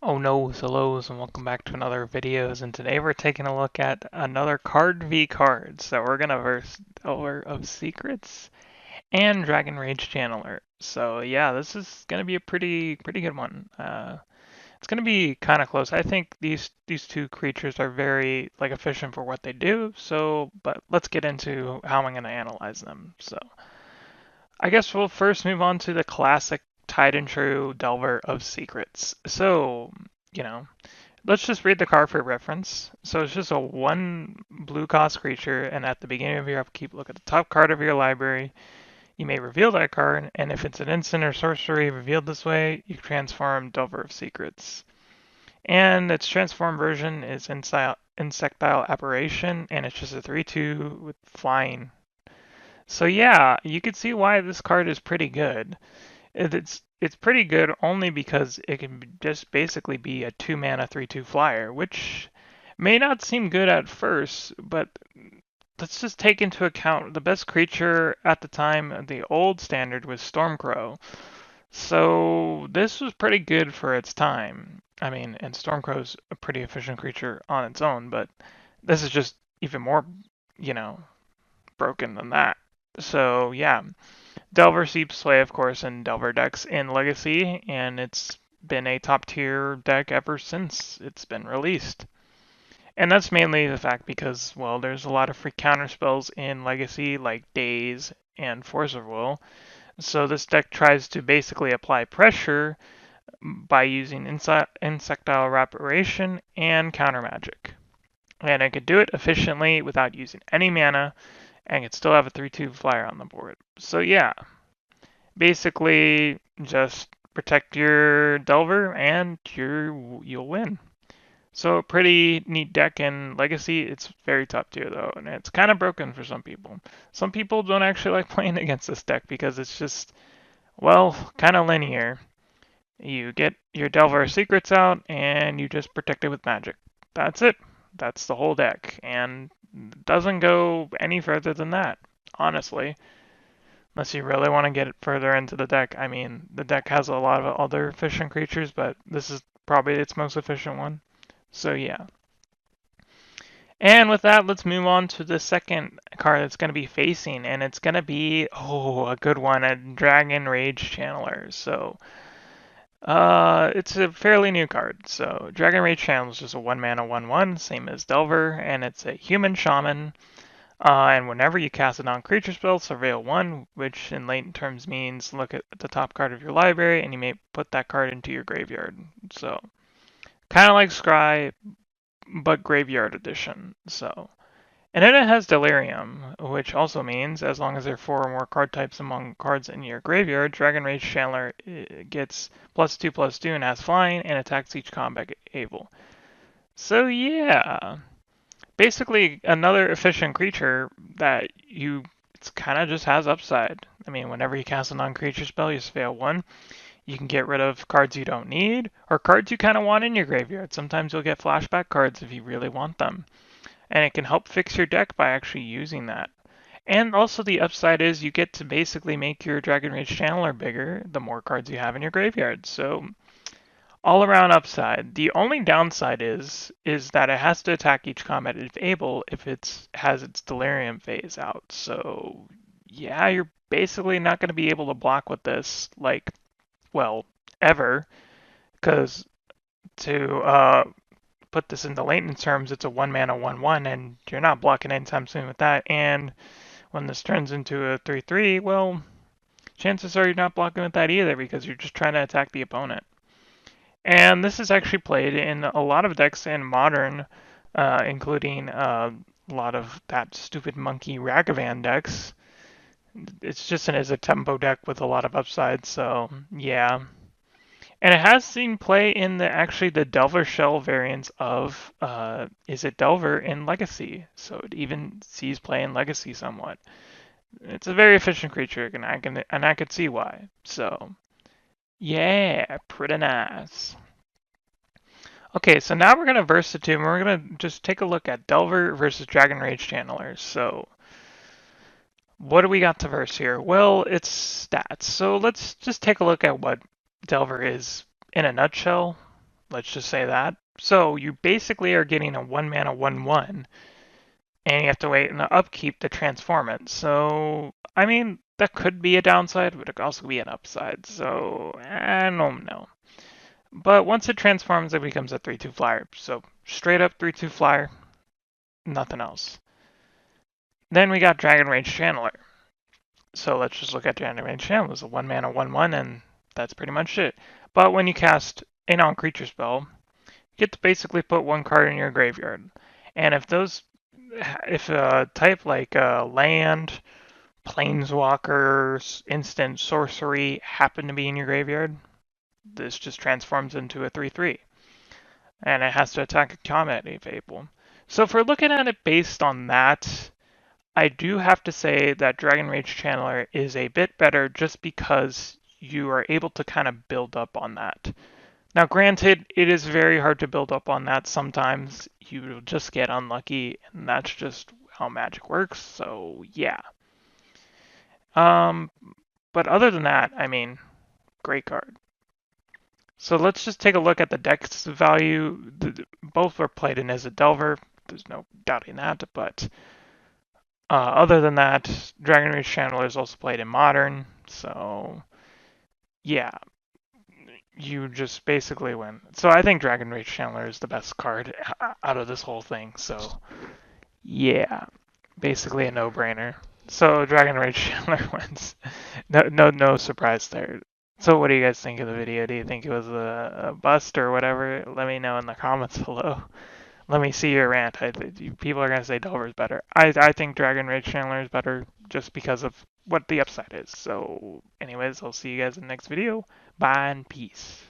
Oh no, hellos, and welcome back to another videos. And today we're taking a look at another card v card. So we're gonna verse Delver of Secrets and Dragon Rage Channeler. So yeah, this is gonna be a pretty good one. It's gonna be kind of close. I think these two creatures are very like efficient for what they do. So, but let's get into how I'm gonna analyze them. So I guess we'll first move on to the classic Tried and True Delver of Secrets. So, you know, let's just read the card for reference. So it's just a one blue cost creature, and at the beginning of your upkeep, look at the top card of your library. You may reveal that card, and if it's an instant or sorcery revealed this way, you transform Delver of Secrets. And its transform version is Insectile Apparition, and it's just a 3/2 with flying. So yeah, you can see why this card is pretty good. It's pretty good only because it can just basically be a 2 mana 3/2 flyer, which may not seem good at first, but let's just take into account the best creature at the time, the old standard was Stormcrow. So this was pretty good for its time. I mean, and Stormcrow's a pretty efficient creature on its own, but this is just even more, you know, broken than that. So yeah, Delver seeps play, of course, in Delver decks in Legacy, and it's been a top tier deck ever since it's been released. And that's mainly the fact because, well, there's a lot of free counter spells in Legacy, like Daze and Force of Will. So this deck tries to basically apply pressure by using Insectile Apparition and Counter Magic. And it could do it efficiently without using any mana, and could still have a 3/2 flyer on the board. So yeah, basically just protect your Delver and you'll win. So a pretty neat deck in Legacy. It's very top tier though, and it's kind of broken for some people. Some people don't actually like playing against this deck because it's just, well, kind of linear. You get your Delver Secrets out and you just protect it with magic. That's it. That's the whole deck, and it doesn't go any further than that, honestly. Unless you really want to get it further into the deck. I mean, the deck has a lot of other efficient creatures, but this is probably its most efficient one. So yeah. And with that, let's move on to the second card that's going to be facing, and it's going to be, oh, a good one, a Dragon Rage Channeler. So, it's a fairly new card. So, Dragon Rage Channeler is just a 1 mana 1/1, same as Delver, and it's a human shaman. And whenever you cast a non-creature spell, surveil one, which in latent terms means look at the top card of your library and you may put that card into your graveyard. So, kind of like Scry, but graveyard edition. So, and then it has Delirium, which also means as long as there are four or more card types among cards in your graveyard, Dragon Rage Chandler gets +2/+2 and has flying and attacks each combat able. So yeah, basically another efficient creature that you it's kind of just has upside. I mean, whenever you cast a non-creature spell, you fail one. You can get rid of cards you don't need or cards you kind of want in your graveyard. Sometimes you'll get flashback cards if you really want them, and it can help fix your deck by actually using that. And also the upside is you get to basically make your Dragon Rage Channeler bigger the more cards you have in your graveyard. So all around upside. The only downside is that it has to attack each combat if able if it's has its delirium phase out. So yeah, you're basically not going to be able to block with this like well ever because to put this into latent terms, it's a 1 mana 1/1 and you're not blocking anytime soon with that. And when this turns into a 3/3, well, chances are you're not blocking with that either because you're just trying to attack the opponent. And this is actually played in a lot of decks in Modern, including a lot of that stupid monkey Ragavan decks. It's just a tempo deck with a lot of upside, so yeah. And it has seen play in the Delver Shell variants of Is It Delver in Legacy, so it even sees play in Legacy somewhat. It's a very efficient creature, and I could see why. So yeah, pretty nice. Okay, so now we're going to verse the two, and we're going to just take a look at Delver versus Dragon Rage Channelers. So, what do we got to verse here? Well, it's stats. So let's just take a look at what Delver is in a nutshell. Let's just say that. So you basically are getting a 1-mana 1/1, and you have to wait in the upkeep to transform it. So, I mean, that could be a downside, but it could also be an upside. So, I don't know. But once it transforms, it becomes a 3/2 flyer. So, straight up 3/2 flyer, nothing else. Then we got Dragon Rage Channeler. So let's just look at Dragon Rage Channeler. It's a 1-mana 1/1, and that's pretty much it. But when you cast a non-creature spell, you get to basically put one card in your graveyard. And if a type like land, planeswalkers, instant sorcery happen to be in your graveyard, this just transforms into a 3/3. And it has to attack a combat if able. So if we're looking at it based on that, I do have to say that Dragon Rage Channeler is a bit better just because you are able to kind of build up on that. Now, granted, it is very hard to build up on that. Sometimes you will just get unlucky, and that's just how Magic works. So, yeah. Um, but other than that, I mean, great card. So let's just take a look at the deck's value. Both were played in Izzet Delver. There's no doubting that, but other than that, Dragon Rage Channeler is also played in Modern, so yeah, you just basically win. So I think Dragon Rage Channeler is the best card out of this whole thing, so yeah, basically a no-brainer. So Dragon Rage Channeler wins. No surprise there. So what do you guys think of the video? Do you think it was a bust or whatever? Let me know in the comments below. Let me see your rant. People are gonna say Delver's better. I think Dragon Rage Chandler is better just because of what the upside is. So, anyways, I'll see you guys in the next video. Bye and peace.